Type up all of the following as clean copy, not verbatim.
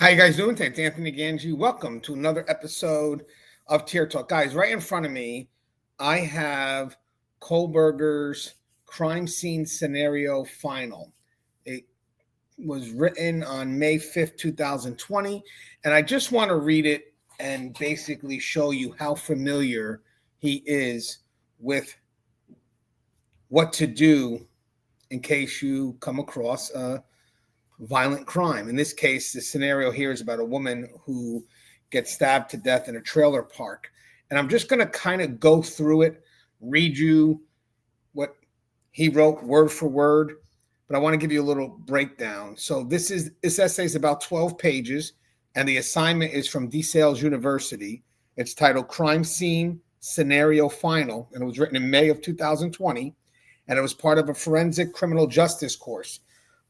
How you guys doing today? It's Anthony Gangi. Welcome to another episode of Tier Talk. Guys, right in front of me, I have Kohberger's crime scene scenario final. It was written on May 5th, 2020, and I just want to read it and basically show you how familiar he is with what to do in case you come across a violent crime. In this case, the scenario here is about a woman who gets stabbed to death in a trailer park. And I'm just going to kind of go through it, read you what he wrote word for word, but I want to give you a little breakdown. So this essay is about 12 pages, and the assignment is from DeSales University. It's titled Crime Scene Scenario Final, and it was written in May of 2020, and it was part of a forensic criminal justice course.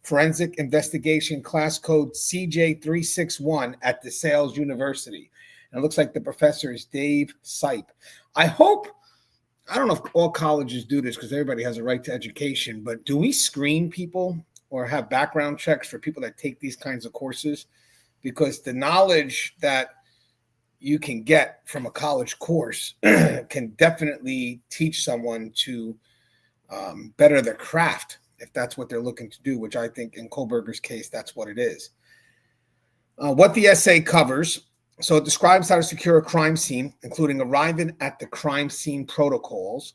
Forensic Investigation Class Code CJ361 at DeSales University. And it looks like the professor is Dave Sipe. I don't know if all colleges do this because everybody has a right to education, but do we screen people or have background checks for people that take these kinds of courses? Because the knowledge that you can get from a college course can definitely teach someone to better their craft, if that's what they're looking to do, which I think in Kohberger's case, that's what it is. What the essay covers, so it describes how to secure a crime scene, including arriving at the crime scene protocols,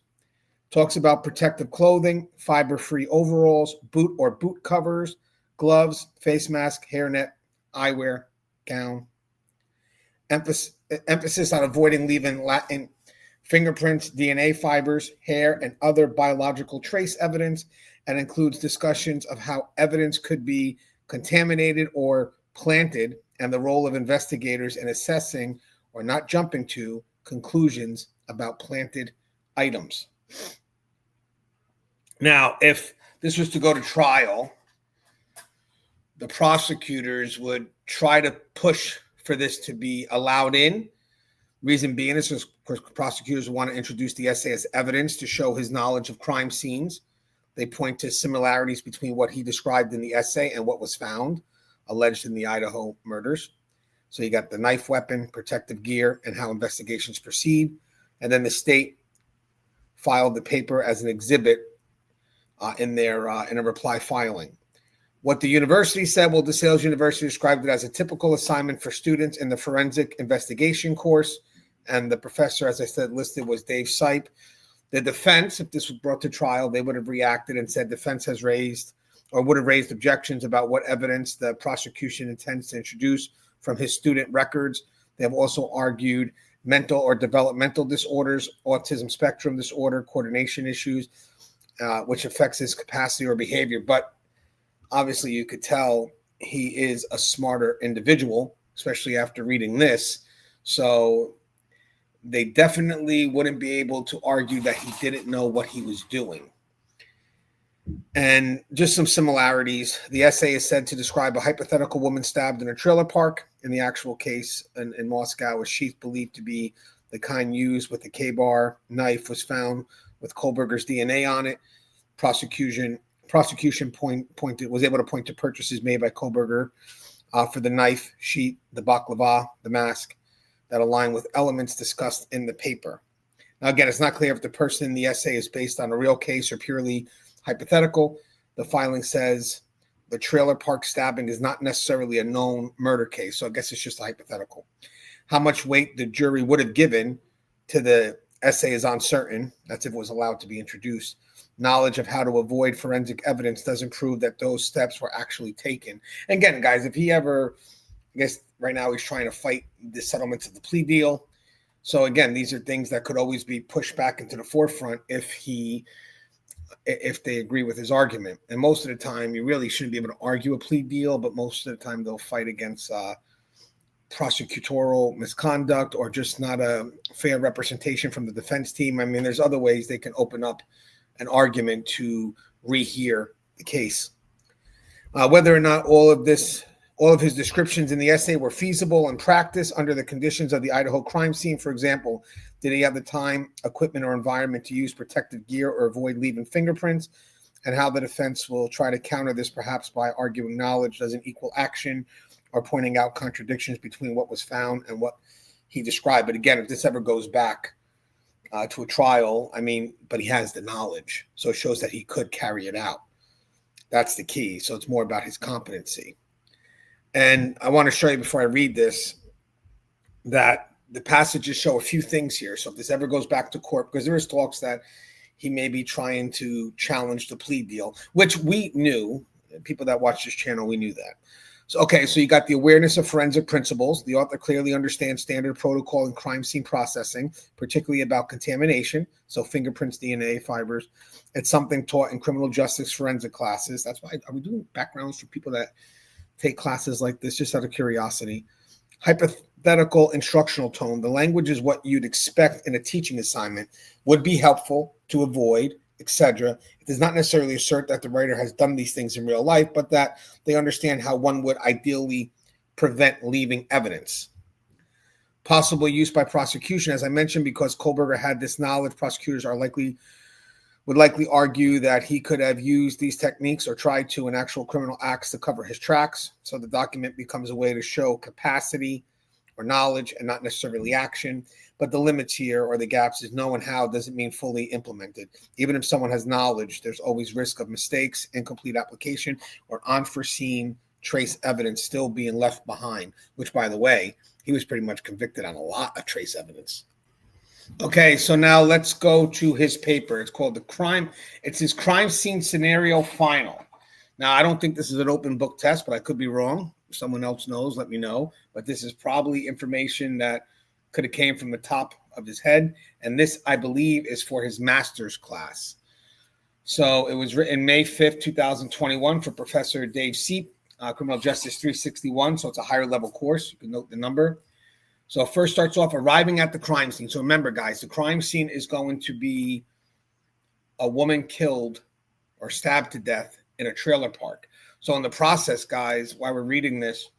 talks about protective clothing, fiber-free overalls, boot or boot covers, gloves, face mask, hairnet, eyewear, gown. Emphasis on avoiding leaving Latin fingerprints, DNA fibers, hair, and other biological trace evidence, and includes discussions of how evidence could be contaminated or planted and the role of investigators in assessing or not jumping to conclusions about planted items. Now, if this was to go to trial, the prosecutors would try to push for this to be allowed in. Reason being is, of course, prosecutors want to introduce the essay as evidence to show his knowledge of crime scenes. They point to similarities between what he described in the essay and what was found, alleged in the Idaho murders. So you got the knife weapon, protective gear, and how investigations proceed. And then the state filed the paper as an exhibit in a reply filing. What the university said, well, DeSales University described it as a typical assignment for students in the forensic investigation course. And the professor, as I said, listed was Dave Sipe. The defense, if this was brought to trial, they would have reacted and said defense has raised or would have raised objections about what evidence the prosecution intends to introduce from his student records. They have also argued mental or developmental disorders, autism spectrum disorder, coordination issues, which affects his capacity or behavior. But obviously you could tell he is a smarter individual, especially after reading this. So they definitely wouldn't be able to argue that he didn't know what he was doing. And just some similarities. The essay is said to describe a hypothetical woman stabbed in a trailer park. In the actual case in Moscow, a sheath believed to be the kind used with the K-bar knife was found with Kohberger's DNA on it. Prosecution was able to point to purchases made by Kohberger for the knife, sheath, the baklava, the mask, that align with elements discussed in the paper. Now, again, it's not clear if the person in the essay is based on a real case or purely hypothetical. The filing says the trailer park stabbing is not necessarily a known murder case, so I guess it's just a hypothetical. How much weight the jury would have given to the essay is uncertain. That's if it was allowed to be introduced. Knowledge of how to avoid forensic evidence doesn't prove that those steps were actually taken. And again, guys, if he ever, I guess right now he's trying to fight the settlements of the plea deal. So again, these are things that could always be pushed back into the forefront if they agree with his argument. And most of the time, you really shouldn't be able to argue a plea deal, but most of the time they'll fight against prosecutorial misconduct or just not a fair representation from the defense team. I mean, there's other ways they can open up an argument to rehear the case. Whether or not all of his descriptions in the essay were feasible in practice under the conditions of the Idaho crime scene. For example, did he have the time, equipment, or environment to use protective gear or avoid leaving fingerprints? And how the defense will try to counter this, perhaps by arguing knowledge doesn't equal action or pointing out contradictions between what was found and what he described. But again, if this ever goes back to a trial, I mean, but he has the knowledge. So it shows that he could carry it out. That's the key. So it's more about his competency. And I want to show you before I read this that the passages show a few things here. So if this ever goes back to court, because there is talks that he may be trying to challenge the plea deal, which we knew, people that watch this channel, we knew that. So, okay, so you got the awareness of forensic principles. The author clearly understands standard protocol in crime scene processing, particularly about contamination. So fingerprints, DNA, fibers. It's something taught in criminal justice forensic classes. That's why, are we doing backgrounds for people that take classes like this, just out of curiosity? Hypothetical instructional tone. The language is what you'd expect in a teaching assignment, would be helpful to avoid, etc. It does not necessarily assert that the writer has done these things in real life, but that they understand how one would ideally prevent leaving evidence. Possible use by prosecution. As I mentioned, because Kohberger had this knowledge, prosecutors would likely argue that he could have used these techniques or tried to in actual criminal acts to cover his tracks. So the document becomes a way to show capacity or knowledge and not necessarily action. But the limits here, or the gaps, is know and how doesn't mean fully implemented. Even if someone has knowledge, there's always risk of mistakes, incomplete application, or unforeseen trace evidence still being left behind, which, by the way, he was pretty much convicted on a lot of trace evidence. Okay, so now let's go to his paper. It's called it's his crime scene scenario final. Now, I don't think this is an open book test, but I could be wrong. If someone else knows, let me know. But this is probably information that could have came from the top of his head. And this, I believe, is for his master's class. So it was written May 5th, 2021 for Professor Dave Seep, Criminal Justice 361. So it's a higher level course. You can note the number. So first starts off arriving at the crime scene. So remember, guys, the crime scene is going to be a woman killed or stabbed to death in a trailer park. So in the process, guys, while we're reading this,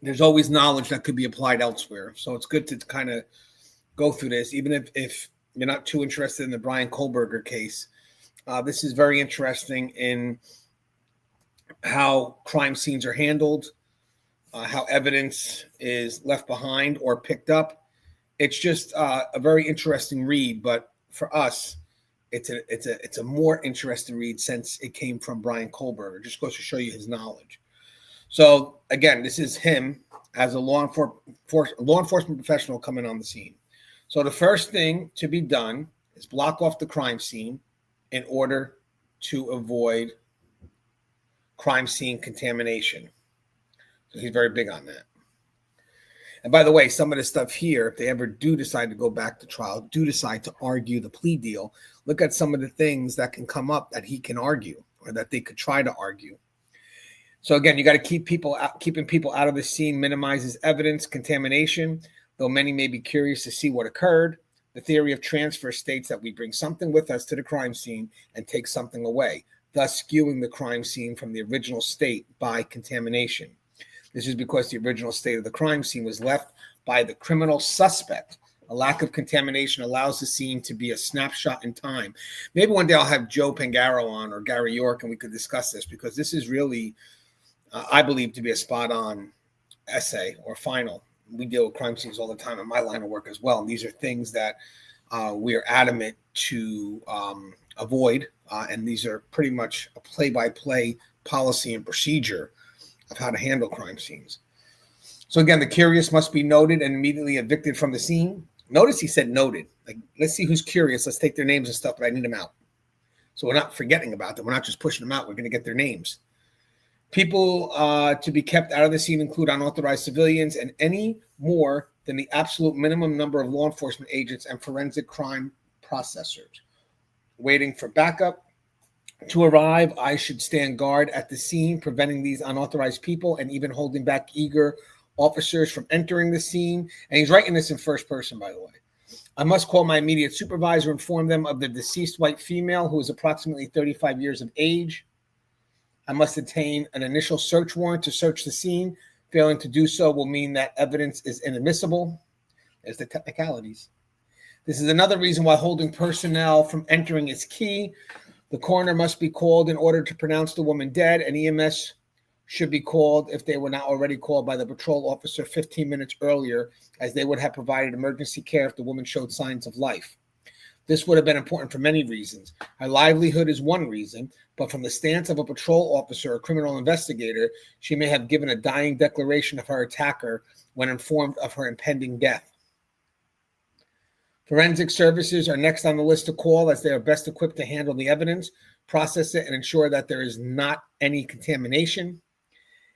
there's always knowledge that could be applied elsewhere. So it's good to kind of go through this, even if you're not too interested in the Bryan Kohberger case. This is very interesting in how crime scenes are handled, how evidence is left behind or picked up. It's just a very interesting read, but for us, it's a more interesting read since it came from Bryan Kohberger. It just goes to show you his knowledge. So again, this is him as a law enforcement professional coming on the scene. So the first thing to be done is block off the crime scene in order to avoid crime scene contamination. So he's very big on that. And by the way, some of the stuff here, if they ever do decide to go back to trial, do decide to argue the plea deal, look at some of the things that can come up that he can argue or that they could try to argue. So again, you got to keeping people out of the scene minimizes evidence contamination, though many may be curious to see what occurred. The theory of transfer states that we bring something with us to the crime scene and take something away, thus skewing the crime scene from the original state by contamination. This is because the original state of the crime scene was left by the criminal suspect. A lack of contamination allows the scene to be a snapshot in time. Maybe one day I'll have Joe Pangaro on or Gary York and we could discuss this, because this is really, I believe, to be a spot-on essay or final. We deal with crime scenes all the time in my line of work as well. And these are things that we are adamant to avoid. And these are pretty much a play-by-play policy and procedure of how to handle crime scenes. So again, the curious must be noted and immediately evicted from the scene. Notice he said noted. Like, let's see who's curious. Let's take their names and stuff, but I need them out. So we're not forgetting about them. We're not just pushing them out. We're going to get their names. People to be kept out of the scene include unauthorized civilians and any more than the absolute minimum number of law enforcement agents and forensic crime processors. Waiting for backup to arrive, I should stand guard at the scene, preventing these unauthorized people and even holding back eager officers from entering the scene. And he's writing this in first person, by the way. I must call my immediate supervisor, inform them of the deceased white female who is approximately 35 years of age. I must obtain an initial search warrant to search the scene. Failing to do so will mean that evidence is inadmissible. There's the technicalities. This is another reason why holding personnel from entering is key. The coroner must be called in order to pronounce the woman dead, and EMS should be called if they were not already called by the patrol officer 15 minutes earlier, as they would have provided emergency care if the woman showed signs of life. This would have been important for many reasons. Her livelihood is one reason, but from the stance of a patrol officer or criminal investigator, she may have given a dying declaration of her attacker when informed of her impending death. Forensic services are next on the list to call, as they are best equipped to handle the evidence, process it, and ensure that there is not any contamination.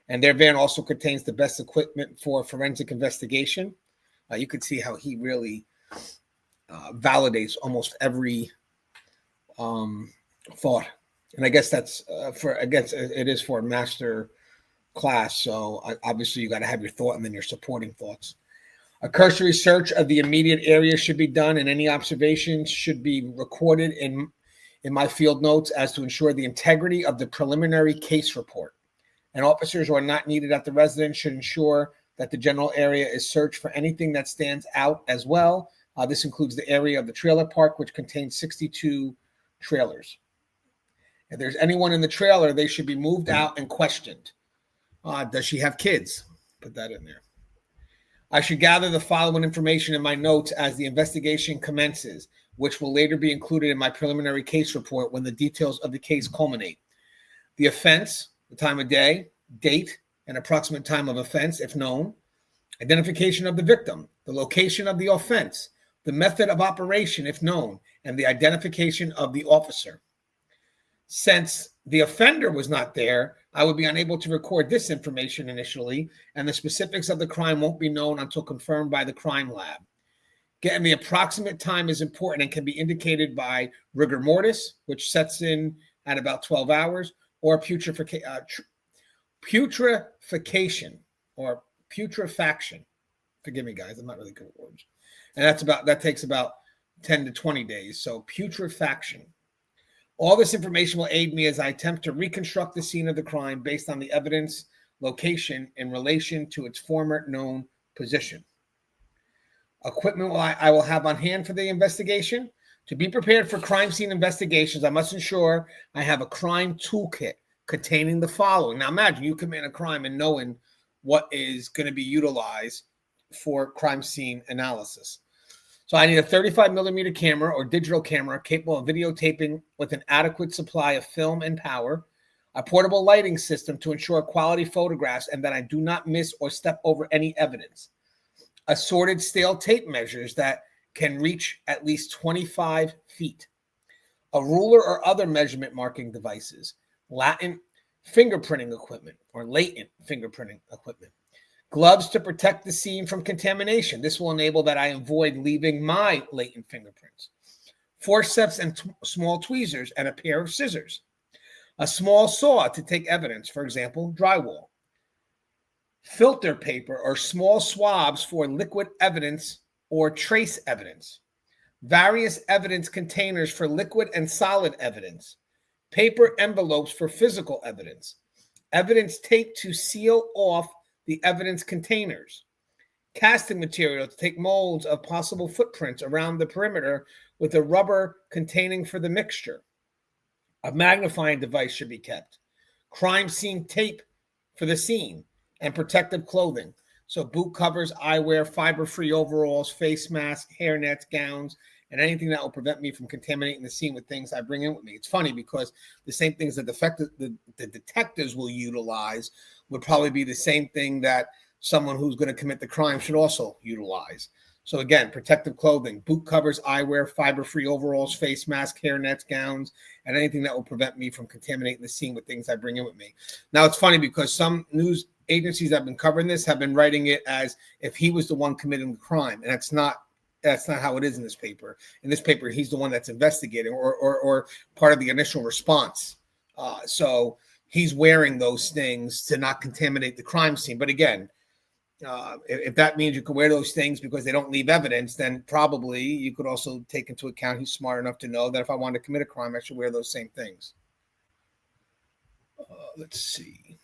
And their van also contains the best equipment for forensic investigation. You can see how he really validates almost every thought. And I guess that's it is for a master class. So obviously you got to have your thought and then your supporting thoughts. A cursory search of the immediate area should be done, and any observations should be recorded in my field notes as to ensure the integrity of the preliminary case report. And officers who are not needed at the residence should ensure that the general area is searched for anything that stands out as well. This includes the area of the trailer park, which contains 62 trailers. If there's anyone in the trailer, they should be moved out and questioned. Does she have kids? Put that in there. I should gather the following information in my notes as the investigation commences, which will later be included in my preliminary case report when the details of the case culminate. The offense, the time of day, date, and approximate time of offense, if known. Identification of the victim, the location of the offense, the method of operation, if known, and the identification of the officer. Since the offender was not there, I would be unable to record this information initially, and the specifics of the crime won't be known until confirmed by the crime lab. Getting the approximate time is important and can be indicated by rigor mortis, which sets in at about 12 hours, or putrefaction. Forgive me, guys, I'm not really good at words. And that takes about 10 to 20 days. So putrefaction. All this information will aid me as I attempt to reconstruct the scene of the crime based on the evidence location in relation to its former known position. Equipment I will have on hand for the investigation. To be prepared for crime scene investigations, I must ensure I have a crime toolkit containing the following. Now imagine you commit a crime and knowing what is going to be utilized for crime scene analysis. So I need a 35 millimeter camera or digital camera capable of videotaping with an adequate supply of film and power, a portable lighting system to ensure quality photographs and that I do not miss or step over any evidence, assorted stale tape measures that can reach at least 25 feet, a ruler or other measurement marking devices, latent fingerprinting equipment or latent fingerprinting equipment, gloves to protect the scene from contamination. This will enable that I avoid leaving my latent fingerprints. Forceps and small tweezers and a pair of scissors. A small saw to take evidence, for example, drywall. Filter paper or small swabs for liquid evidence or trace evidence. Various evidence containers for liquid and solid evidence. Paper envelopes for physical evidence. Evidence tape to seal off the evidence containers, casting material to take molds of possible footprints around the perimeter with a rubber containing for the mixture. A magnifying device should be kept. Crime scene tape for the scene and protective clothing. So boot covers, eyewear, fiber-free overalls, face masks, hairnets, gowns, and anything that will prevent me from contaminating the scene with things I bring in with me. It's funny because the same things that the detectives will utilize would probably be the same thing that someone who's going to commit the crime should also utilize. So again, protective clothing, boot covers, eyewear, fiber-free overalls, face mask, hairnets, gowns, and anything that will prevent me from contaminating the scene with things I bring in with me. Now, it's funny because some news agencies that have been covering this have been writing it as if he was the one committing the crime, and that's not how it is in this paper. In this paper, he's the one that's investigating or part of the initial response. So he's wearing those things to not contaminate the crime scene. But again, if that means you can wear those things because they don't leave evidence, then probably you could also take into account he's smart enough to know that if I want to commit a crime, I should wear those same things. Let's see.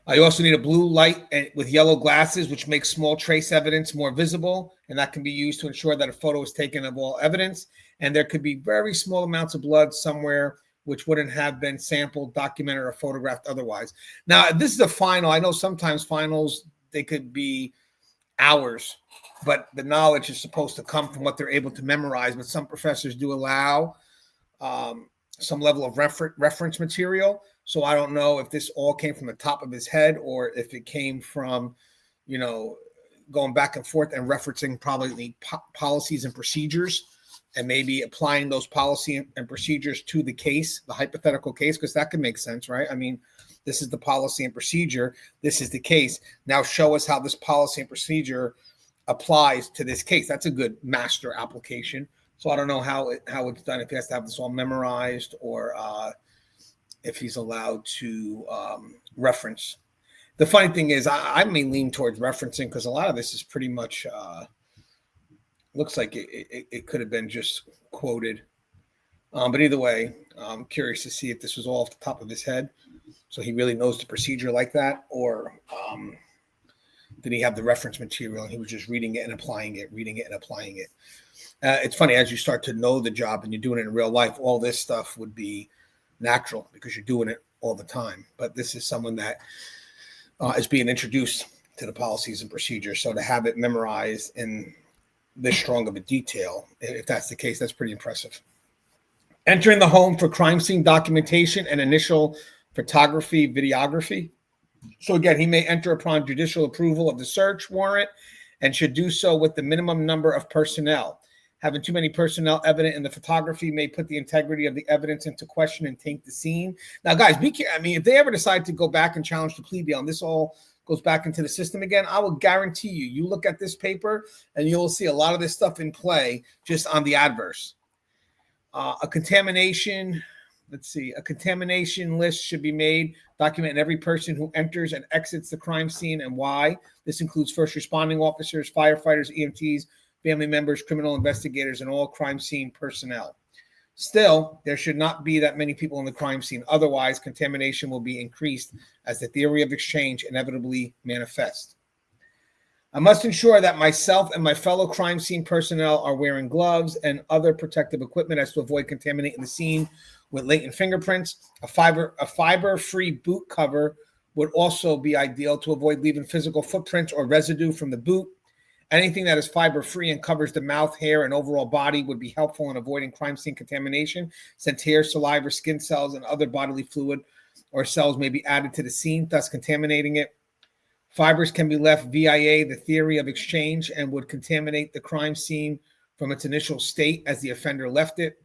You also need a blue light with yellow glasses, which makes small trace evidence more visible, and that can be used to ensure that a photo is taken of all evidence. And there could be very small amounts of blood somewhere which wouldn't have been sampled, documented, or photographed otherwise. Now, this is a final. I know sometimes finals, they could be hours, but the knowledge is supposed to come from what they're able to memorize. But some professors do allow some level of reference material. So I don't know if this all came from the top of his head or if it came from, going back and forth and referencing probably the policies and procedures, and maybe applying those policy and procedures to the case, the hypothetical case, because that could make sense, right? I mean, this is the policy and procedure. This is the case. Now show us how this policy and procedure applies to this case. That's a good master application. So I don't know how it's done, if he has to have this all memorized or if he's allowed to reference. The funny thing is I may lean towards referencing because a lot of this is pretty much looks like it could have been just quoted. But either way, I'm curious to see if this was all off the top of his head. So he really knows the procedure like that, or did he have the reference material and he was just reading it and applying it, It's funny, as you start to know the job and you're doing it in real life, all this stuff would be natural because you're doing it all the time. But this is someone that is being introduced to the policies and procedures. So to have it memorized in this strong of a detail, if that's the case, that's pretty impressive. Entering the home for crime scene documentation and initial photography, videography. So again, he may enter upon judicial approval of the search warrant and should do so with the minimum number of personnel. Having too many personnel evident in the photography may put the integrity of the evidence into question and taint the scene. Now, guys, be careful. I mean, if they ever decide to go back and challenge the plea deal and this all goes back into the system again, I will guarantee you look at this paper and you'll see a lot of this stuff in play just on the adverse. A contamination list should be made, documenting every person who enters and exits the crime scene and why. This includes first responding officers, firefighters, EMTs, family members, criminal investigators, and all crime scene personnel. Still, there should not be that many people in the crime scene. Otherwise, contamination will be increased as the theory of exchange inevitably manifests. I must ensure that myself and my fellow crime scene personnel are wearing gloves and other protective equipment as to avoid contaminating the scene with latent fingerprints. A fiber-free boot cover would also be ideal to avoid leaving physical footprints or residue from the boot. Anything that is fiber-free and covers the mouth, hair, and overall body would be helpful in avoiding crime scene contamination, since hair, saliva, skin cells, and other bodily fluid or cells may be added to the scene, thus contaminating it. Fibers can be left via the theory of exchange and would contaminate the crime scene from its initial state as the offender left it.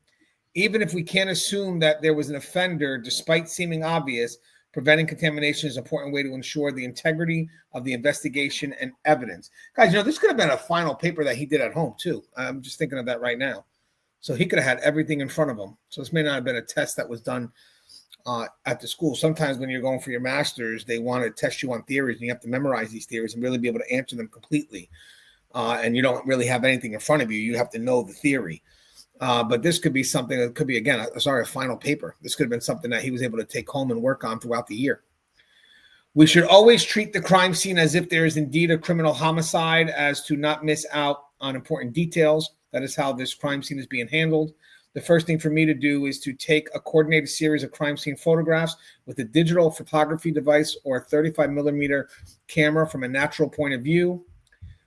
Even if we can't assume that there was an offender, despite seeming obvious, preventing contamination is an important way to ensure the integrity of the investigation and evidence. Guys, this could have been a final paper that he did at home too. I'm just thinking of that right now. So he could have had everything in front of him. So this may not have been a test that was done at the school. Sometimes when you're going for your master's, they want to test you on theories and you have to memorize these theories and really be able to answer them completely. And you don't really have anything in front of you. You have to know the theory. But this could be something that could be, again, a final paper. This could have been something that he was able to take home and work on throughout the year. We should always treat the crime scene as if there is indeed a criminal homicide, as to not miss out on important details. That is how this crime scene is being handled. The first thing for me to do is to take a coordinated series of crime scene photographs with a digital photography device or a 35 millimeter camera from a natural point of view.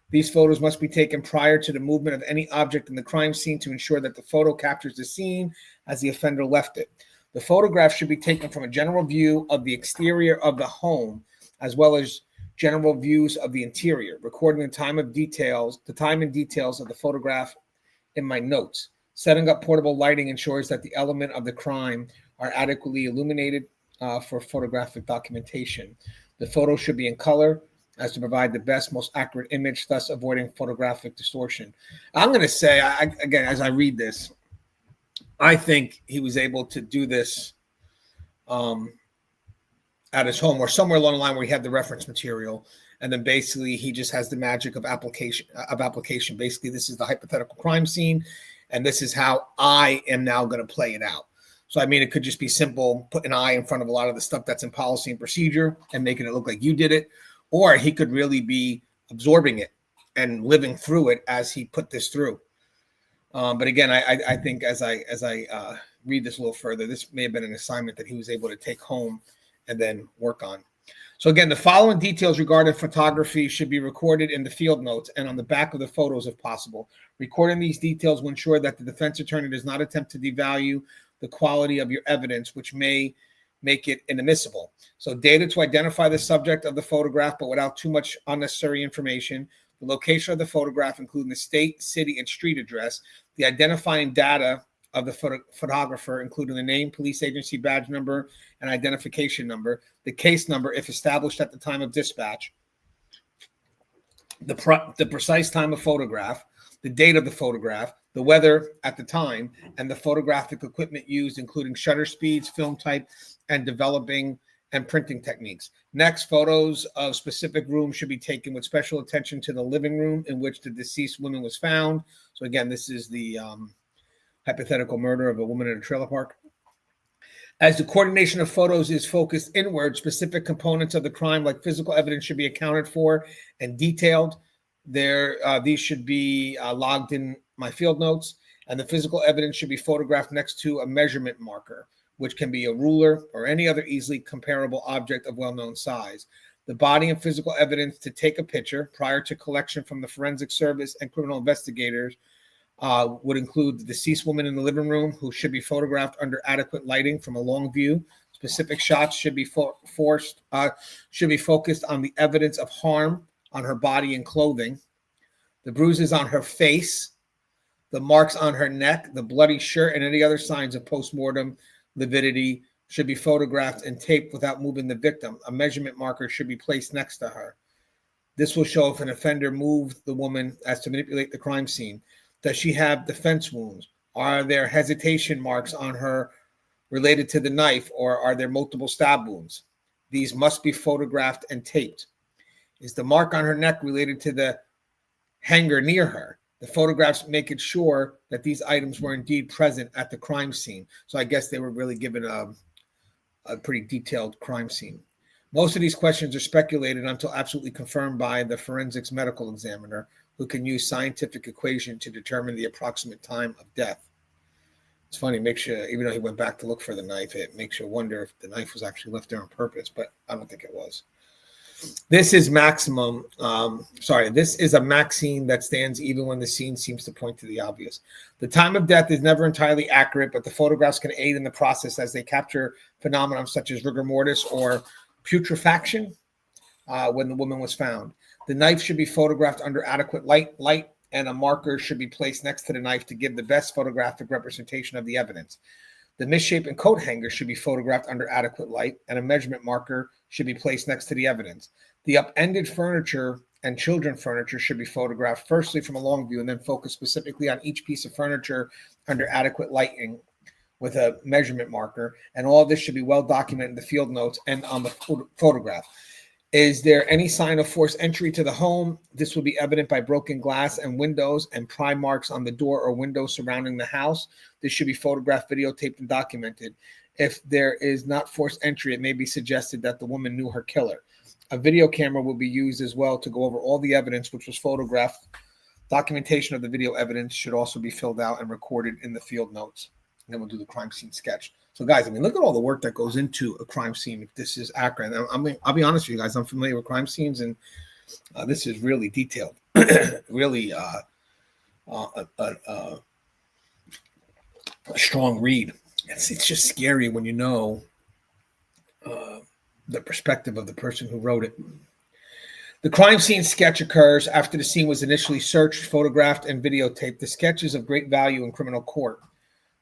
These photos must be taken prior to the movement of any object in the crime scene to ensure that the photo captures the scene as the offender left it. The photograph should be taken from a general view of the exterior of the home, as well as general views of the interior, recording the time and details of the photograph in my notes. Setting up portable lighting ensures that the element of the crime are adequately illuminated for photographic documentation. The photo should be in color as to provide the best, most accurate image, thus avoiding photographic distortion. I'm going to say, again, as I read this, I think he was able to do this at his home or somewhere along the line where he had the reference material. And then basically he just has the magic of application. Basically, this is the hypothetical crime scene, and this is how I am now going to play it out. So, I mean, it could just be simple, put an eye in front of a lot of the stuff that's in policy and procedure and making it look like you did it. Or he could really be absorbing it and living through it as he put this through. But again, I think as I read this a little further. This may have been an assignment that he was able to take home and then work on. So again, the following details regarding photography should be recorded in the field notes and on the back of the photos if possible. Recording these details will ensure that the defense attorney does not attempt to devalue the quality of your evidence, which may make it inadmissible. So data to identify the subject of the photograph, but without too much unnecessary information. The location of the photograph, including the state, city, and street address. The identifying data of the photographer, including the name, police agency badge number, and identification number, the case number if established at the time of dispatch, the precise time of photograph, the date of the photograph, the weather at the time, and the photographic equipment used, including shutter speeds, film type, and developing and printing techniques. Next, photos of specific rooms should be taken with special attention to the living room in which the deceased woman was found. So again, this is the hypothetical murder of a woman in a trailer park. As the coordination of photos is focused inward, specific components of the crime, like physical evidence, should be accounted for and detailed. These should be logged in my field notes, and the physical evidence should be photographed next to a measurement marker, which can be a ruler or any other easily comparable object of well-known size. The body and physical evidence to take a picture prior to collection from the forensic service and criminal investigators would include the deceased woman in the living room, who should be photographed under adequate lighting from a long view. Specific shots should be focused on the evidence of harm on her body and clothing, the bruises on her face, the marks on her neck, the bloody shirt, and any other signs of postmortem lividity should be photographed and taped without moving the victim. A measurement marker should be placed next to her. This will show if an offender moved the woman as to manipulate the crime scene. Does she have defense wounds? Are there hesitation marks on her related to the knife, or are there multiple stab wounds? These must be photographed and taped. Is the mark on her neck related to the hanger near her? The photographs make it sure that these items were indeed present at the crime scene. So I guess they were really given a pretty detailed crime scene. Most of these questions are speculated until absolutely confirmed by the forensics medical examiner, who can use scientific equation to determine the approximate time of death. It's funny, even though he went back to look for the knife, it makes you wonder if the knife was actually left there on purpose, but I don't think it was. This is this is a maxime that stands even when the scene seems to point to the obvious. The time of death is never entirely accurate, but the photographs can aid in the process as they capture phenomena such as rigor mortis or putrefaction when the woman was found. The knife should be photographed under adequate light, and a marker should be placed next to the knife to give the best photographic representation of the evidence. The misshapen coat hanger should be photographed under adequate light, and a measurement marker should be placed next to the evidence. The upended furniture and children's furniture should be photographed firstly from a long view and then focus specifically on each piece of furniture under adequate lighting with a measurement marker. And all of this should be well documented in the field notes and on the photograph. Is there any sign of forced entry to the home? This will be evident by broken glass and windows and pry marks on the door or windows surrounding the house. This should be photographed, videotaped, and documented. If there is not forced entry, it may be suggested that the woman knew her killer. A video camera will be used as well to go over all the evidence which was photographed. Documentation of the video evidence should also be filled out and recorded in the field notes. And then we'll do the crime scene sketch. So, guys, look at all the work that goes into a crime scene. If this is accurate, I'll be honest with you guys. I'm familiar with crime scenes, and this is really detailed. Really a strong read. It's just scary when you know the perspective of the person who wrote it. The crime scene sketch occurs after the scene was initially searched, photographed, and videotaped. The sketch is of great value in criminal court.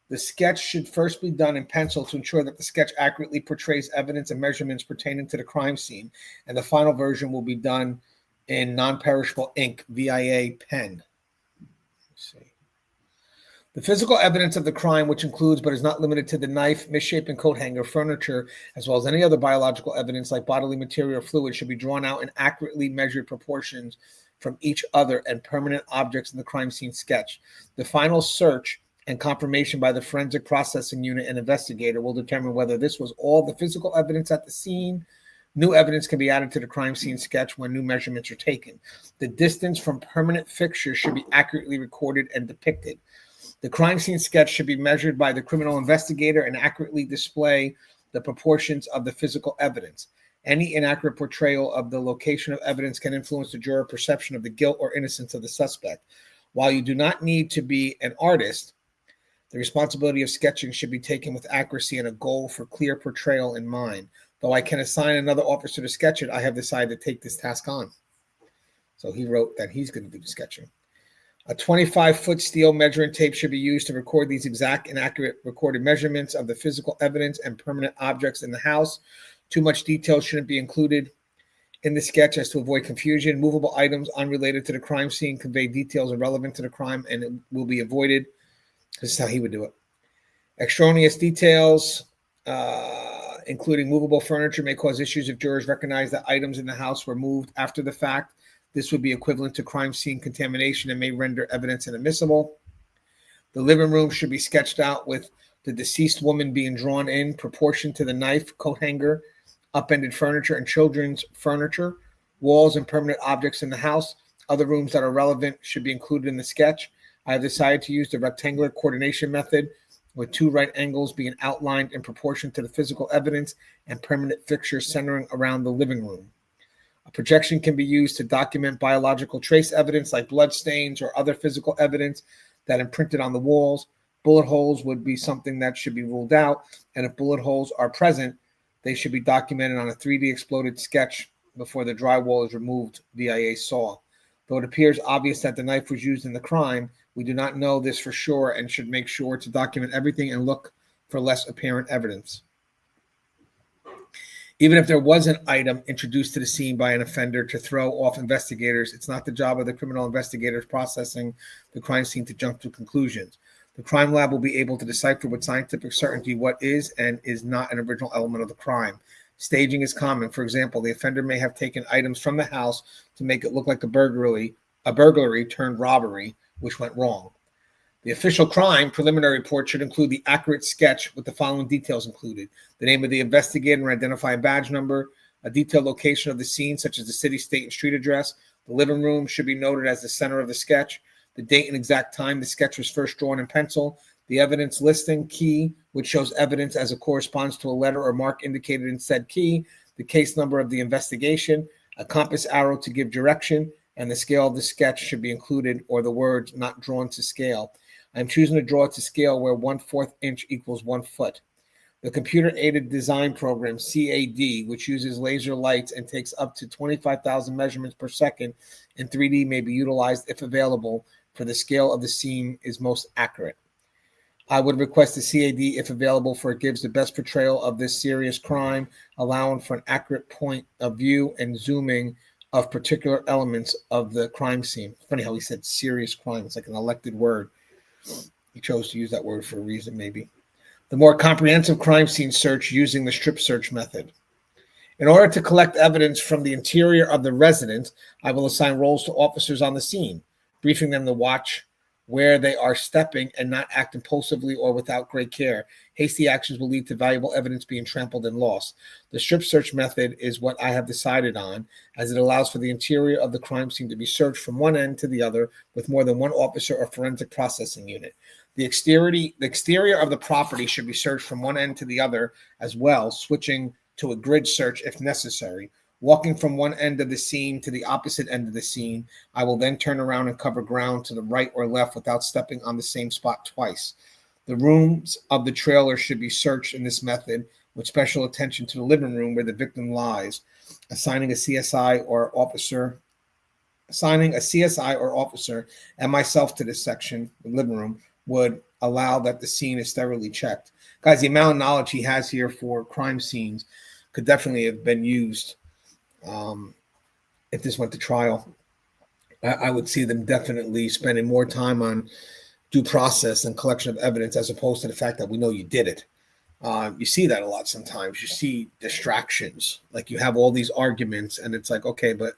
The sketch should first be done in pencil to ensure that the sketch accurately portrays evidence and measurements pertaining to the crime scene, and the final version will be done in non-perishable ink, VIA pen. Let's see. The physical evidence of the crime, which includes but is not limited to the knife, misshapen coat hanger, furniture, as well as any other biological evidence like bodily material or fluid, should be drawn out in accurately measured proportions from each other and permanent objects in the crime scene sketch. The final search and confirmation by the forensic processing unit and investigator will determine whether this was all the physical evidence at the scene. New evidence can be added to the crime scene sketch when new measurements are taken. The distance from permanent fixtures should be accurately recorded and depicted. The crime scene sketch should be measured by the criminal investigator and accurately display the proportions of the physical evidence. Any inaccurate portrayal of the location of evidence can influence the juror perception of the guilt or innocence of the suspect. While you do not need to be an artist, the responsibility of sketching should be taken with accuracy and a goal for clear portrayal in mind. Though I can assign another officer to sketch it, I have decided to take this task on. So he wrote that he's going to do the sketching. A 25-foot steel measuring tape should be used to record these exact and accurate recorded measurements of the physical evidence and permanent objects in the house. Too much detail shouldn't be included in the sketch as to avoid confusion. Movable items unrelated to the crime scene convey details irrelevant to the crime and it will be avoided. This is how he would do it. Extraneous details, including movable furniture, may cause issues if jurors recognize that items in the house were moved after the fact. This would be equivalent to crime scene contamination and may render evidence inadmissible. The living room should be sketched out with the deceased woman being drawn in proportion to the knife, coat hanger, upended furniture, and children's furniture, walls, and permanent objects in the house. Other rooms that are relevant should be included in the sketch. I have decided to use the rectangular coordination method with 2 right angles being outlined in proportion to the physical evidence and permanent fixtures centering around the living room. A projection can be used to document biological trace evidence like blood stains or other physical evidence that imprinted on the walls. Bullet holes would be something that should be ruled out, and if bullet holes are present, they should be documented on a 3D exploded sketch before the drywall is removed via a saw. Though it appears obvious that the knife was used in the crime, we do not know this for sure and should make sure to document everything and look for less apparent evidence. Even if there was an item introduced to the scene by an offender to throw off investigators, it's not the job of the criminal investigators processing the crime scene to jump to conclusions. The crime lab will be able to decipher with scientific certainty what is and is not an original element of the crime. Staging is common. For example, the offender may have taken items from the house to make it look like a burglary turned robbery, which went wrong. The official crime preliminary report should include the accurate sketch with the following details included: the name of the investigator and identifying badge number, a detailed location of the scene, such as the city, state, and street address. The living room should be noted as the center of the sketch, the date and exact time the sketch was first drawn in pencil, the evidence listing key, which shows evidence as it corresponds to a letter or mark indicated in said key, the case number of the investigation, a compass arrow to give direction, and the scale of the sketch should be included, or the words not drawn to scale. I'm choosing to draw it to scale where 1/4 inch equals 1 foot. The computer-aided design program, CAD, which uses laser lights and takes up to 25,000 measurements per second in 3D, may be utilized if available for the scale of the scene is most accurate. I would request the CAD if available, for it gives the best portrayal of this serious crime, allowing for an accurate point of view and zooming of particular elements of the crime scene. Funny how he said serious crime. It's like an elected word. He chose to use that word for a reason, maybe. The more comprehensive crime scene search using the strip search method. In order to collect evidence from the interior of the residence, I will assign roles to officers on the scene, briefing them to watch where they are stepping and not act impulsively or without great care. Hasty actions will lead to valuable evidence being trampled and lost. The strip search method is what I have decided on, as it allows for the interior of the crime scene to be searched from one end to the other with more than one officer or forensic processing unit. The exterior of the property should be searched from one end to the other as well, switching to a grid search if necessary. Walking from one end of the scene to the opposite end of the scene, I will then turn around and cover ground to the right or left without stepping on the same spot twice. The rooms of the trailer should be searched in this method with special attention to the living room where the victim lies. Assigning a CSI or officer and myself to this section, the living room, would allow that the scene is thoroughly checked. Guys, the amount of knowledge he has here for crime scenes could definitely have been used if this went to trial. I would see them definitely spending more time on due process and collection of evidence as opposed to the fact that we know you did it. You see that a lot sometimes. You see distractions. Like you have all these arguments and it's like, okay, but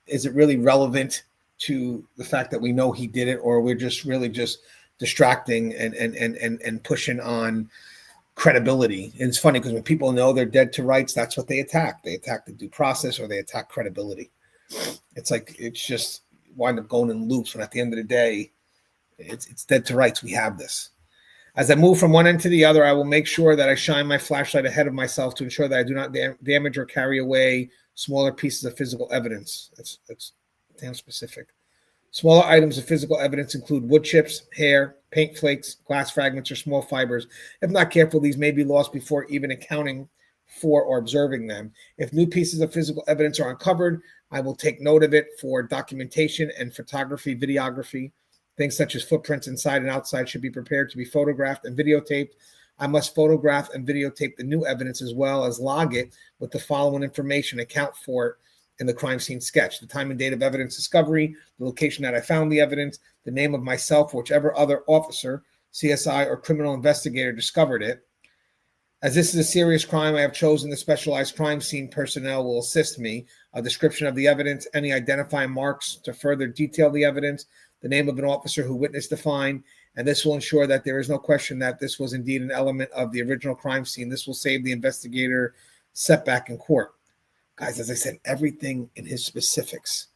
is it really relevant to the fact that we know he did it, or we're just really just distracting and pushing on credibility? And it's funny because when people know they're dead to rights, that's what they attack. They attack the due process or they attack credibility. It's like, it's just wind up going in loops when at the end of the day, It's dead to rights. We have this. As I move from one end to the other, I will make sure that I shine my flashlight ahead of myself to ensure that I do not damage or carry away smaller pieces of physical evidence. That's damn specific. Smaller items of physical evidence include wood chips, hair, paint flakes, glass fragments, or small fibers. If not careful, these may be lost before even accounting for or observing them. If new pieces of physical evidence are uncovered, I will take note of it for documentation and photography, videography. Things such as footprints inside and outside should be prepared to be photographed and videotaped. I must photograph and videotape the new evidence as well as log it with the following information, account for it in the crime scene sketch: the time and date of evidence discovery, the location that I found the evidence, the name of myself or whichever other officer, CSI, or criminal investigator discovered it. As this is a serious crime, I have chosen the specialized crime scene personnel will assist me. A description of the evidence, any identifying marks to further detail the evidence, the name of an officer who witnessed the find, and this will ensure that there is no question that this was indeed an element of the original crime scene. This will save the investigator setback in court. Guys, as I said, everything in his specifics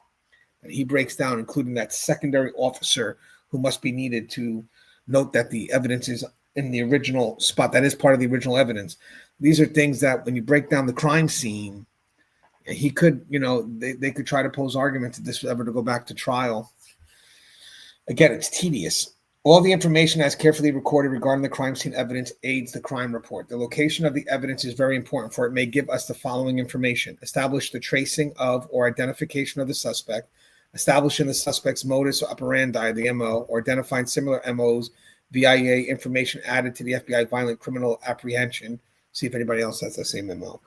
that he breaks down, including that secondary officer who must be needed to note that the evidence is in the original spot, that is part of the original evidence. These are things that when you break down the crime scene, he could, they could try to pose arguments if this was ever to go back to trial. Again, it's tedious. All the information as carefully recorded regarding the crime scene evidence aids the crime report. The location of the evidence is very important, for it may give us the following information: establish the tracing of or identification of the suspect, establishing the suspect's modus operandi, the MO, or identifying similar MOs, VIA information added to the FBI violent criminal apprehension. See if anybody else has the same MO,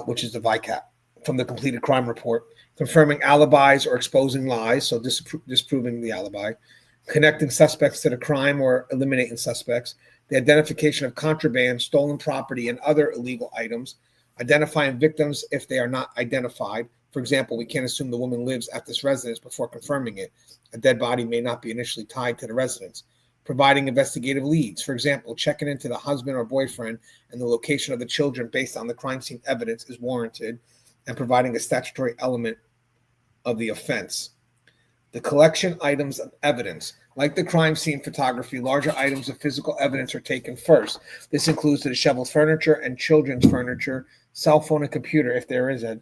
which is the VICAP, from the completed crime report. Confirming alibis or exposing lies, so disproving the alibi. Connecting suspects to the crime or eliminating suspects. The identification of contraband, stolen property, and other illegal items. Identifying victims if they are not identified. For example, we can't assume the woman lives at this residence before confirming it. A dead body may not be initially tied to the residence. Providing investigative leads. For example, checking into the husband or boyfriend and the location of the children based on the crime scene evidence is warranted, and providing a statutory element of the offense. The collection items of evidence. Like the crime scene photography, larger items of physical evidence are taken first. This includes the disheveled furniture and children's furniture, cell phone and computer if there is a,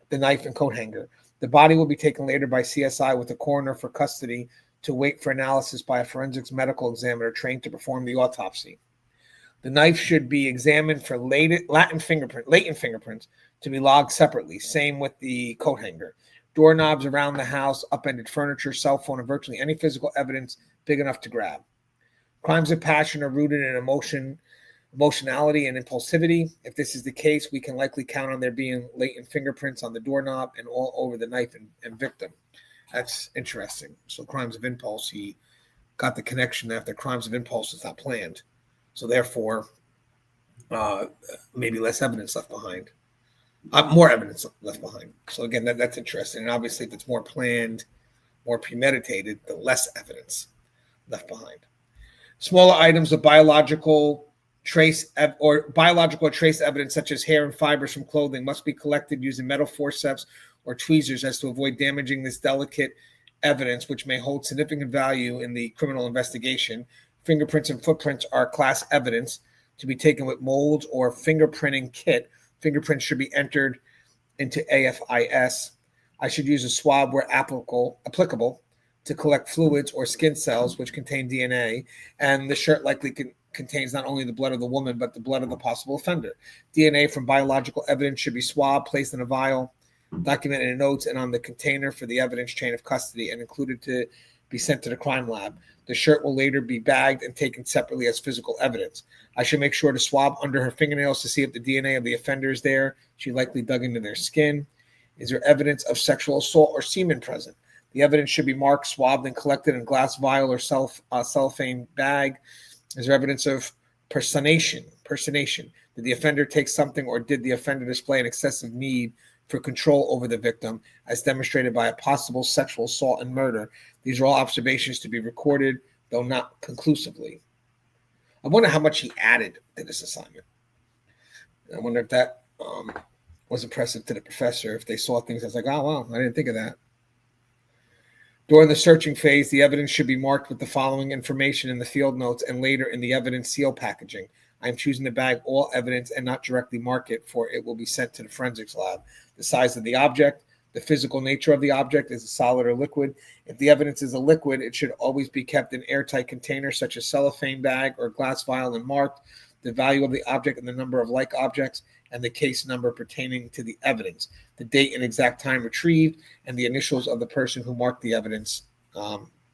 the knife and coat hanger. The body will be taken later by CSI with the coroner for custody to wait for analysis by a forensics medical examiner trained to perform the autopsy. The knife should be examined for latent fingerprints to be logged separately. Same with the coat hanger. Doorknobs around the house, upended furniture, cell phone, and virtually any physical evidence big enough to grab. Crimes of passion are rooted in emotionality and impulsivity. If this is the case, we can likely count on there being latent fingerprints on the doorknob and all over the knife and victim. That's interesting. So crimes of impulse, he got the connection that the crimes of impulse is not planned. So therefore, maybe less evidence left behind. More evidence left behind. So again, that's interesting. And obviously, if it's more planned, more premeditated, the less evidence left behind. Smaller items of biological trace evidence, such as hair and fibers from clothing, must be collected using metal forceps or tweezers as to avoid damaging this delicate evidence, which may hold significant value in the criminal investigation. Fingerprints and footprints are class evidence to be taken with molds or fingerprinting kit. Fingerprints should be entered into AFIS. I should use a swab where applicable to collect fluids or skin cells which contain DNA. And the shirt likely contains not only the blood of the woman, but the blood of the possible offender. DNA from biological evidence should be swabbed, placed in a vial, documented in notes and on the container for the evidence chain of custody, and included to be sent to the crime lab. The shirt will later be bagged and taken separately as physical evidence. I should make sure to swab under her fingernails to see if the DNA of the offender is there. She likely dug into their skin. Is there evidence of sexual assault or semen present? The evidence should be marked, swabbed, and collected in a glass vial or cellophane bag. Is there evidence of personation? Did the offender take something, or did the offender display an excessive need for control over the victim, as demonstrated by a possible sexual assault and murder? These are all observations to be recorded, though not conclusively. I wonder how much he added to this assignment. I wonder if that was impressive to the professor, if they saw things as like, oh, wow, I didn't think of that. During the searching phase, the evidence should be marked with the following information in the field notes and later in the evidence seal packaging. I am choosing to bag all evidence and not directly mark it, for it will be sent to the forensics lab. The size of the object, the physical nature of the object, is it solid or liquid? If the evidence is a liquid, it should always be kept in airtight containers such as cellophane bag or glass vial and marked. The value of the object and the number of like objects and the case number pertaining to the evidence, the date and exact time retrieved, and the initials of the person who marked the evidence.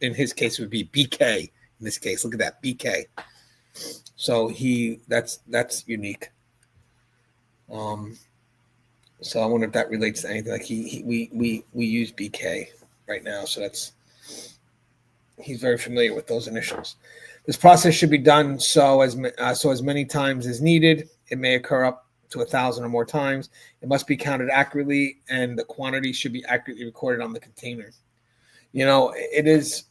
In his case, it would be BK. In this case, look at that, BK. So that's unique. So I wonder if that relates to anything. Like we use BK right now, so he's very familiar with those initials. This process should be done so as many times as needed. It may occur up to 1,000 or more times. It must be counted accurately, and the quantity should be accurately recorded on the container. It is,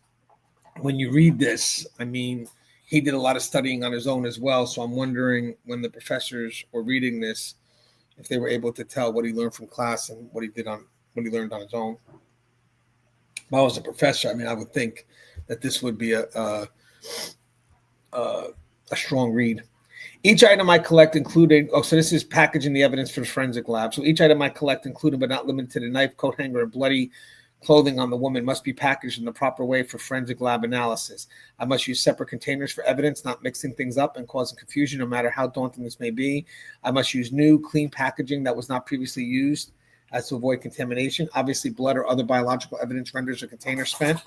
when you read this, I mean, he did a lot of studying on his own as well. So I'm wondering, when the professors were reading this, if they were able to tell what he learned from class and what he learned on his own. If I was a professor, I mean, I would think that this would be a strong read. Each item I collect included, so this is packaging the evidence for the forensic lab. So each item I collect, including but not limited to the knife, coat hanger, and bloody clothing on the woman, must be packaged in the proper way for forensic lab analysis. I must use separate containers for evidence, not mixing things up and causing confusion, no matter how daunting this may be. I must use new, clean packaging that was not previously used, as to avoid contamination. Obviously, blood or other biological evidence renders a container spent.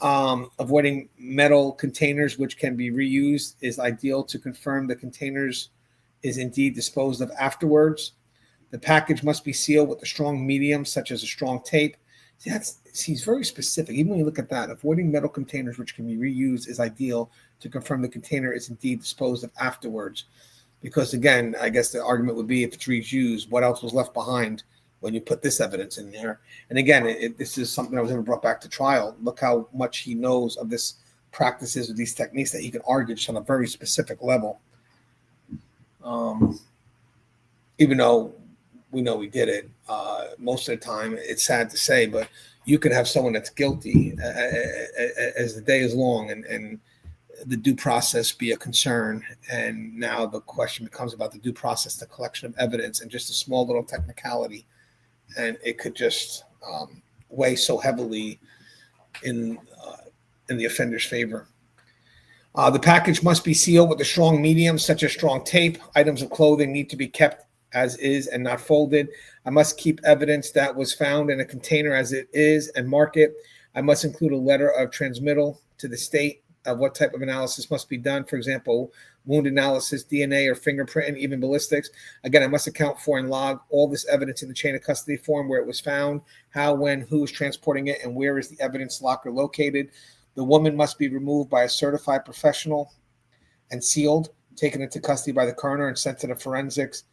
Avoiding metal containers which can be reused is ideal to confirm the containers is indeed disposed of afterwards. The package must be sealed with a strong medium, such as a strong tape. He's very specific. Even when you look at that, avoiding metal containers which can be reused is ideal to confirm the container is indeed disposed of afterwards. Because again, I guess the argument would be, if it's reused, what else was left behind when you put this evidence in there? And again, this is something that was never brought back to trial. Look how much he knows of this practices with these techniques that he can argue just on a very specific level. Even though we know he did it, most of the time, it's sad to say, but you could have someone that's guilty as the day is long and the due process be a concern. And now the question becomes about the due process, the collection of evidence, and just a small little technicality. And it could just weigh so heavily in the offender's favor. The package must be sealed with a strong medium, such as strong tape. Items of clothing need to be kept as is and not folded. I must keep evidence that was found in a container as it is and mark it. I must include a letter of transmittal to the state of what type of analysis must be done. For example, wound analysis, DNA or fingerprint, and even ballistics. Again, I must account for and log all this evidence in the chain of custody form: where it was found, how, when, who is transporting it, and where is the evidence locker located. The woman must be removed by a certified professional and sealed, taken into custody by the coroner and sent to the forensics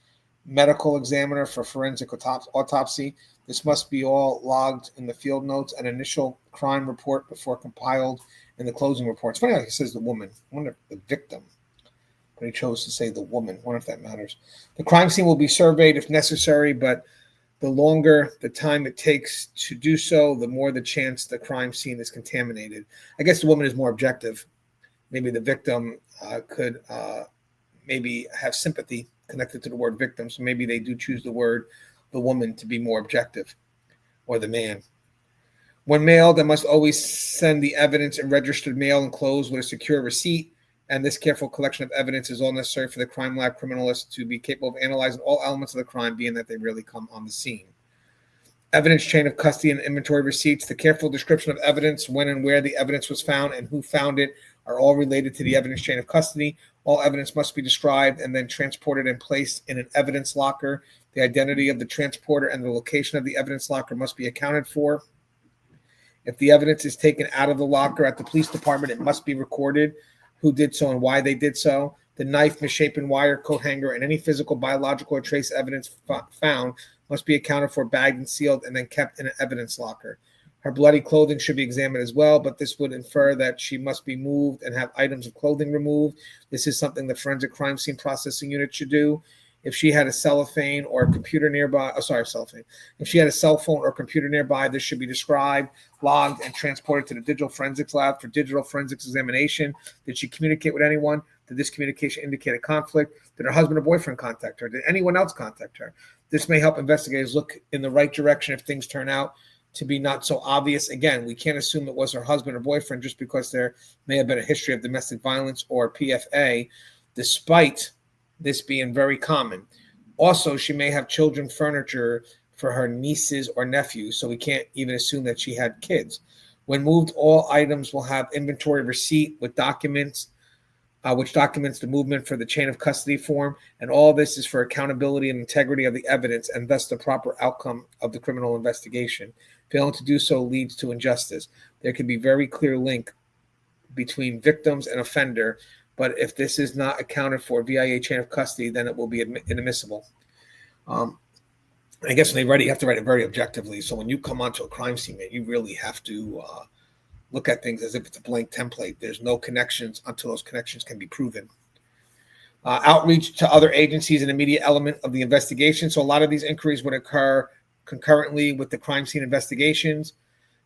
medical examiner for forensic autopsy. This must be all logged in the field notes and initial crime report before compiled in the closing report. It's funny how he says the woman. I wonder if the victim, but he chose to say the woman. I wonder if that matters. The crime scene will be surveyed if necessary, but the longer the time it takes to do so, the more the chance the crime scene is contaminated. I guess the woman is more objective. Maybe the victim could maybe have sympathy connected to the word victim, so maybe they do choose the woman to be more objective, or the man. When mailed, I must always send the evidence in registered mail enclosed with a secure receipt, and this careful collection of evidence is all necessary for the crime lab criminalist to be capable of analyzing all elements of the crime, being that they really come on the scene. Evidence chain of custody and inventory receipts. The careful description of evidence, when and where the evidence was found, and who found it, are all related to the evidence chain of custody. All evidence must be described and then transported and placed in an evidence locker. The identity of the transporter and the location of the evidence locker must be accounted for. If the evidence is taken out of the locker at the police department, it must be recorded who did so and why they did so. The knife, misshapen wire, coat hanger, and any physical, biological, or trace evidence found must be accounted for, bagged and sealed, and then kept in an evidence locker. Her bloody clothing should be examined as well, but this would infer that she must be moved and have items of clothing removed. This is something the forensic crime scene processing unit should do. If she had a cellophane or a computer nearby, cellophane. If she had a cell phone or computer nearby, this should be described, logged, and transported to the digital forensics lab for digital forensics examination. Did she communicate with anyone? Did this communication indicate a conflict? Did her husband or boyfriend contact her? Did anyone else contact her? This may help investigators look in the right direction if things turn out to be not so obvious. Again, we can't assume it was her husband or boyfriend just because there may have been a history of domestic violence or PFA, despite this being very common. Also, she may have children furniture for her nieces or nephews, so we can't even assume that she had kids. When moved, all items will have inventory receipt with documents, which documents the movement for the chain of custody form, and all this is for accountability and integrity of the evidence and thus the proper outcome of the criminal investigation. Failing to do so leads to injustice. There can be very clear link between victims and offender, but if this is not accounted for via chain of custody, then it will be inadmissible. I guess when they write it, you have to write it very objectively. So when you come onto a crime scene, man, you really have to look at things as if it's a blank template. There's no connections until those connections can be proven. Outreach to other agencies, an immediate element of the investigation. So a lot of these inquiries would occur concurrently with the crime scene investigations.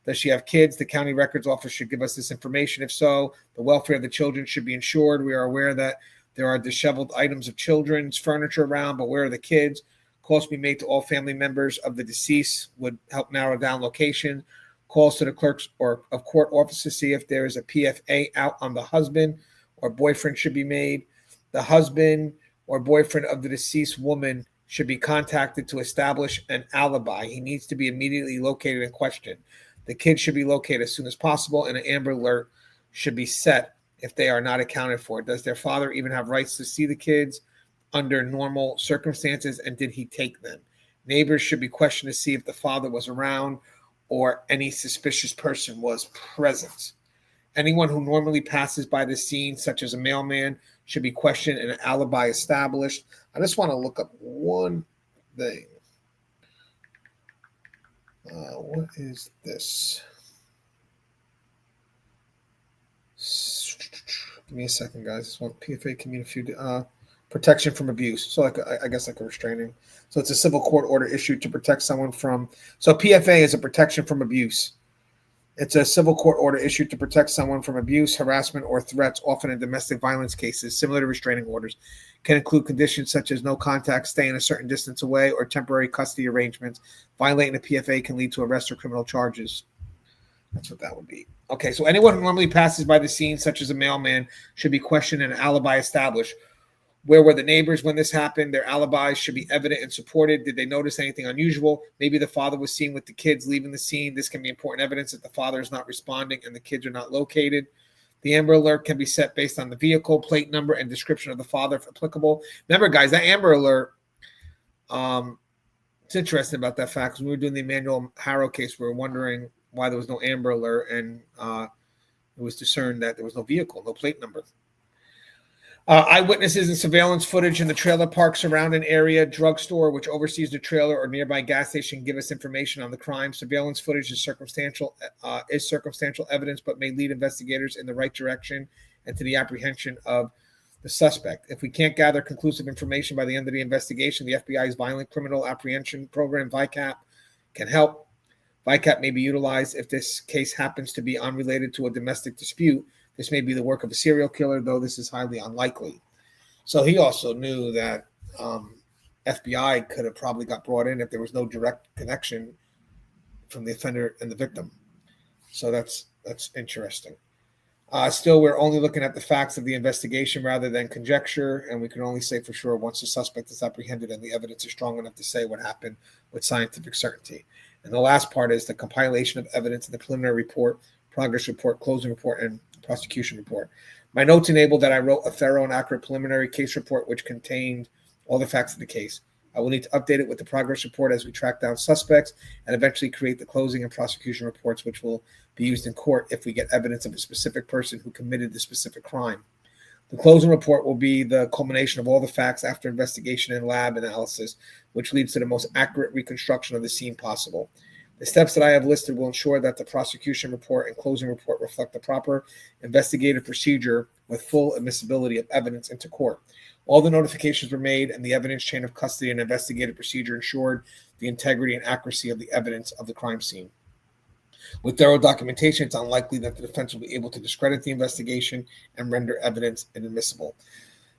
Does she have kids? The county records office should give us this information. If so, the welfare of the children should be ensured. We are aware that there are disheveled items of children's furniture around, but where are the kids? Calls be made to all family members of the deceased would help narrow down location. Calls to the clerks or of court office to see if there is a PFA out on the husband or boyfriend should be made. The husband or boyfriend of the deceased woman should be contacted to establish an alibi. He needs to be immediately located and questioned. The kids should be located as soon as possible, and an Amber Alert should be set if they are not accounted for. Does their father even have rights to see the kids under normal circumstances, and did he take them? Neighbors should be questioned to see if the father was around or any suspicious person was present. Anyone who normally passes by the scene, such as a mailman, should be questioned and an alibi established. I just want to look up one thing. What is this? Give me a second, guys. This one, PFA community protection from abuse. So I guess like a restraining. So it's a civil court order issued to protect someone from. So PFA is a protection from abuse. It's a civil court order issued to protect someone from abuse, harassment, or threats, often in domestic violence cases. Similar to restraining orders, can include conditions such as no contact, staying a certain distance away, or temporary custody arrangements. Violating a PFA can lead to arrest or criminal charges. That's what that would be. Okay, so anyone who normally passes by the scene, such as a mailman, should be questioned and an alibi established. Where were the neighbors when this happened? Their alibis should be evident and supported. Did they notice anything unusual? Maybe the father was seen with the kids leaving the scene. This can be important evidence that the father is not responding and the kids are not located. The Amber Alert can be set based on the vehicle, plate number, and description of the father if applicable. Remember, guys, that Amber Alert, it's interesting about that fact because when we were doing the Emmanuel Harrow case, we were wondering why there was no Amber Alert, and it was discerned that there was no vehicle, no plate number. Eyewitnesses and surveillance footage in the trailer park surrounding area, drugstore, which oversees the trailer or nearby gas station, give us information on the crime. Surveillance footage is circumstantial evidence, but may lead investigators in the right direction and to the apprehension of the suspect. If we can't gather conclusive information by the end of the investigation, the FBI's Violent Criminal Apprehension Program, VICAP, can help. VICAP may be utilized if this case happens to be unrelated to a domestic dispute. This may be the work of a serial killer, though this is highly unlikely. So he also knew that FBI could have probably got brought in if there was no direct connection from the offender and the victim. So that's interesting. Still, we're only looking at the facts of the investigation rather than conjecture, and we can only say for sure once the suspect is apprehended and the evidence is strong enough to say what happened with scientific certainty. And the last part is the compilation of evidence in the preliminary report, progress report, closing report, and prosecution report. My notes enabled that I wrote a thorough and accurate preliminary case report which contained all the facts of the case. I will need to update it with the progress report as we track down suspects and eventually create the closing and prosecution reports which will be used in court if we get evidence of a specific person who committed the specific crime. The closing report will be the culmination of all the facts after investigation and lab analysis, which leads to the most accurate reconstruction of the scene possible. The steps that I have listed will ensure that the prosecution report and closing report reflect the proper investigative procedure with full admissibility of evidence into court. All the notifications were made, and the evidence chain of custody and investigative procedure ensured the integrity and accuracy of the evidence of the crime scene. With thorough documentation, it's unlikely that the defense will be able to discredit the investigation and render evidence inadmissible.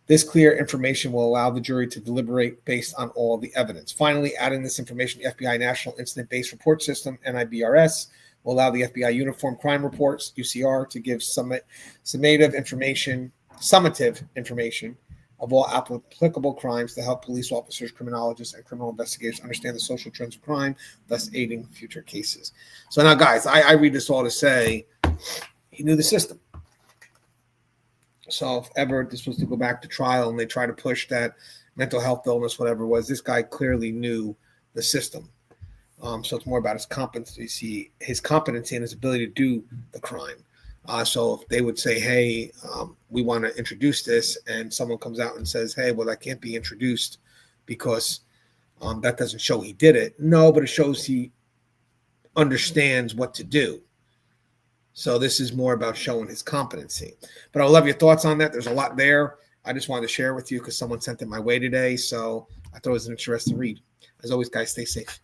This clear information will allow the jury to deliberate based on all the evidence. Finally, adding this information to the FBI National Incident-Based Report System, NIBRS, will allow the FBI Uniform Crime Reports, UCR, to give summative information of all applicable crimes to help police officers, criminologists, and criminal investigators understand the social trends of crime, thus aiding future cases. So now, guys, I read this all to say he knew the system. So if ever this was to go back to trial and they try to push that mental health illness, whatever it was, this guy clearly knew the system. So it's more about his competency and his ability to do the crime. So if they would say, hey, we want to introduce this, and someone comes out and says, hey, well, that can't be introduced because that doesn't show he did it. No, but it shows he understands what to do. So this is more about showing his competency. But I love your thoughts on that. There's a lot there. I just wanted to share with you because someone sent it my way today. So I thought it was an interesting read. As always, guys, stay safe.